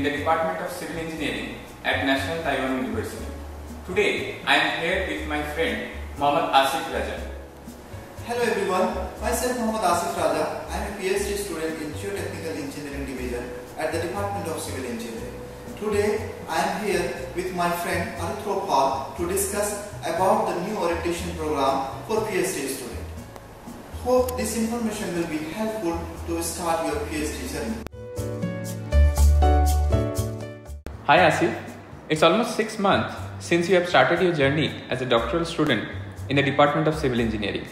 in the Department of Civil Engineering at National Taiwan University. Today, I am here with my friend Mohammad Asif Raja. Hello everyone, myself Mohammad Asif Raja. I am a PhD student in Geotechnical Engineering Division at the Department of Civil Engineering. Today, I am here with my friend Arithro Paul to discuss about the new orientation program for PhD students. Hope this information will be helpful to start your PhD journey. Hi Asif, it's almost 6 months since you have started your journey as a doctoral student in the Department of Civil Engineering.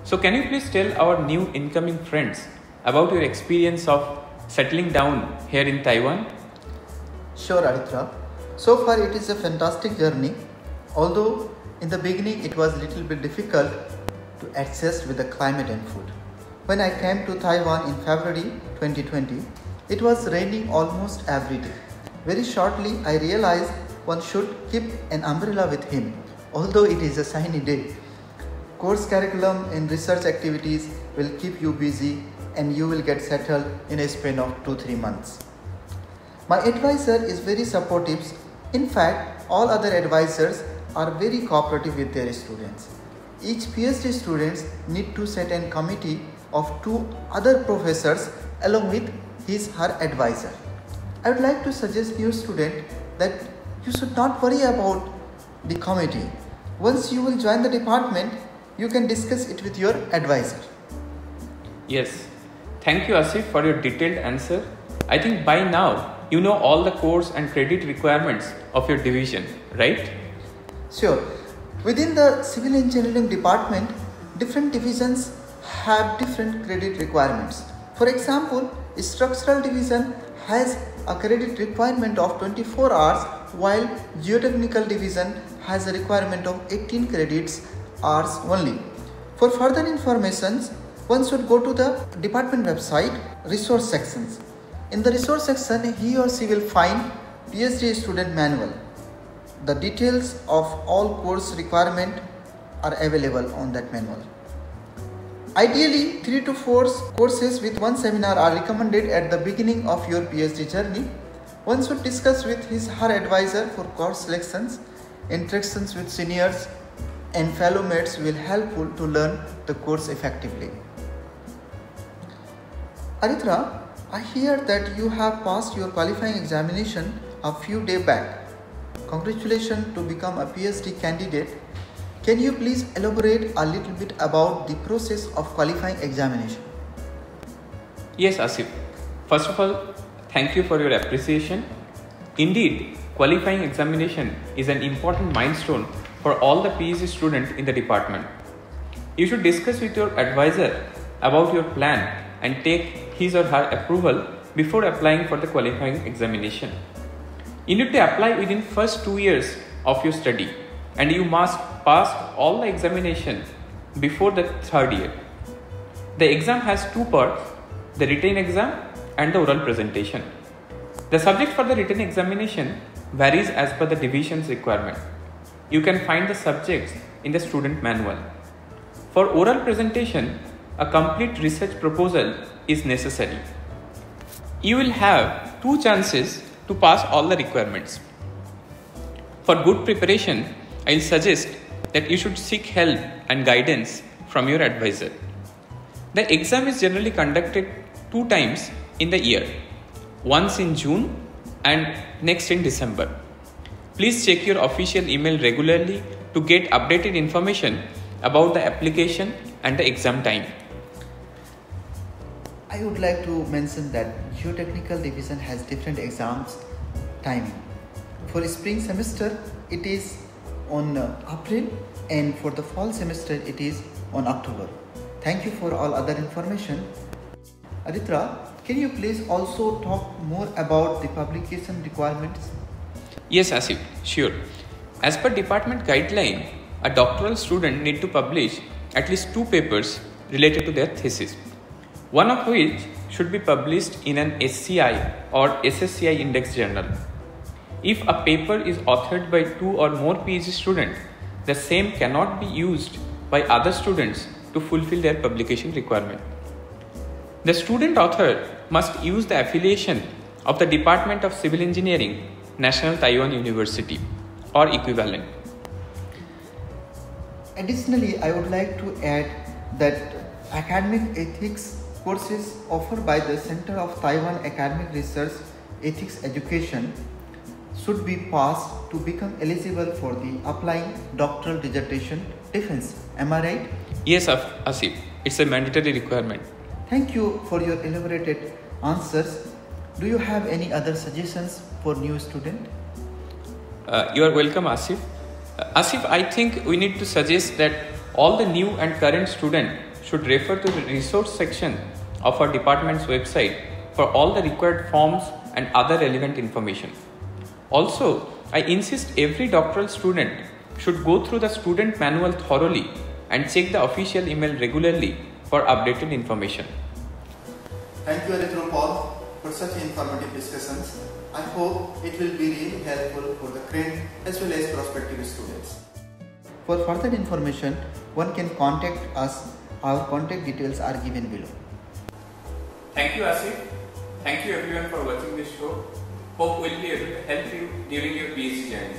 So can you please tell our new incoming friends about your experience of settling down here in Taiwan? Sure Arithra. So far it is a fantastic journey, although in the beginning it was a little bit difficult to adjust with the climate and food. When I came to Taiwan in February 2020, it was raining almost every day. Very shortly I realized one should keep an umbrella with him, although it is a sunny day. Course curriculum and research activities will keep you busy and you will get settled in a span of 2-3 months. My advisor is very supportive. In fact, all other advisors are very cooperative with their students. Each PhD students need to set a committee of 2 other professors along with her advisor. I would like to suggest your student that you should not worry about the committee. Once you will join the department, you can discuss it with your advisor. Yes, thank you Asif for your detailed answer. I think by now you know all the course and credit requirements of your division, right? Sure. Within the civil engineering department, different divisions have different credit requirements. For example, structural division has a credit requirement of 24 hours, while geotechnical division has a requirement of 18 credits hours only. For further information, one should go to the department website, resource sections. In the resource section, he or she will find PhD student manual. The details of all course requirement are available on that manual. Ideally, 3 to 4 courses with 1 seminar are recommended at the beginning of your PhD journey. One should discuss with her advisor for course selections. Interactions with seniors and fellow mates will help you to learn the course effectively. Arithra, I hear that you have passed your qualifying examination a few days back. Congratulations to become a PhD candidate. Can you please elaborate a little bit about the process of qualifying examination? Yes Asif, first of all, thank you for your appreciation. Indeed, qualifying examination is an important milestone for all the PhD students in the department. You should discuss with your advisor about your plan and take his or her approval before applying for the qualifying examination. You need to apply within first 2 years of your study, and you must pass all the examination before the 3rd year. The exam has 2 parts, the written exam and the oral presentation. The subject for the written examination varies as per the division's requirement. You can find the subjects in the student manual. For oral presentation, a complete research proposal is necessary. You will have 2 chances to pass all the requirements. For good preparation, I will suggest that you should seek help and guidance from your advisor. The exam is generally conducted 2 times in the year, once in June and next in December. Please check your official email regularly to get updated information about the application and the exam time. I would like to mention that geotechnical division has different exams timing. For spring semester, it is on April, and for the fall semester, it is on October. Thank you for all other information. Arithra, can you please also talk more about the publication requirements? Yes Asif, sure. As per department guideline, a doctoral student need to publish at least 2 papers related to their thesis, one of which should be published in an SCI or SSCI index journal. If a paper is authored by 2 or more PhD students, the same cannot be used by other students to fulfill their publication requirement. The student author must use the affiliation of the Department of Civil Engineering, National Taiwan University or equivalent. Additionally, I would like to add that academic ethics courses offered by the Center of Taiwan Academic Research Ethics Education should be passed to become eligible for the applying doctoral dissertation defense. Am I right? Yes, Asif. It's a mandatory requirement. Thank you for your elaborated answers. Do you have any other suggestions for new student? You are welcome, Asif. Asif, I think we need to suggest that all the new and current student should refer to the resource section of our department's website for all the required forms and other relevant information. Also, I insist every doctoral student should go through the student manual thoroughly and check the official email regularly for updated information. Thank you, Arithro Paul, for such informative discussions. I hope it will be really helpful for the current as well as prospective students. For further information, one can contact us. Our contact details are given below. Thank you, Asif. Thank you everyone for watching this show. Hope we'll be able to help you during your PhD journey.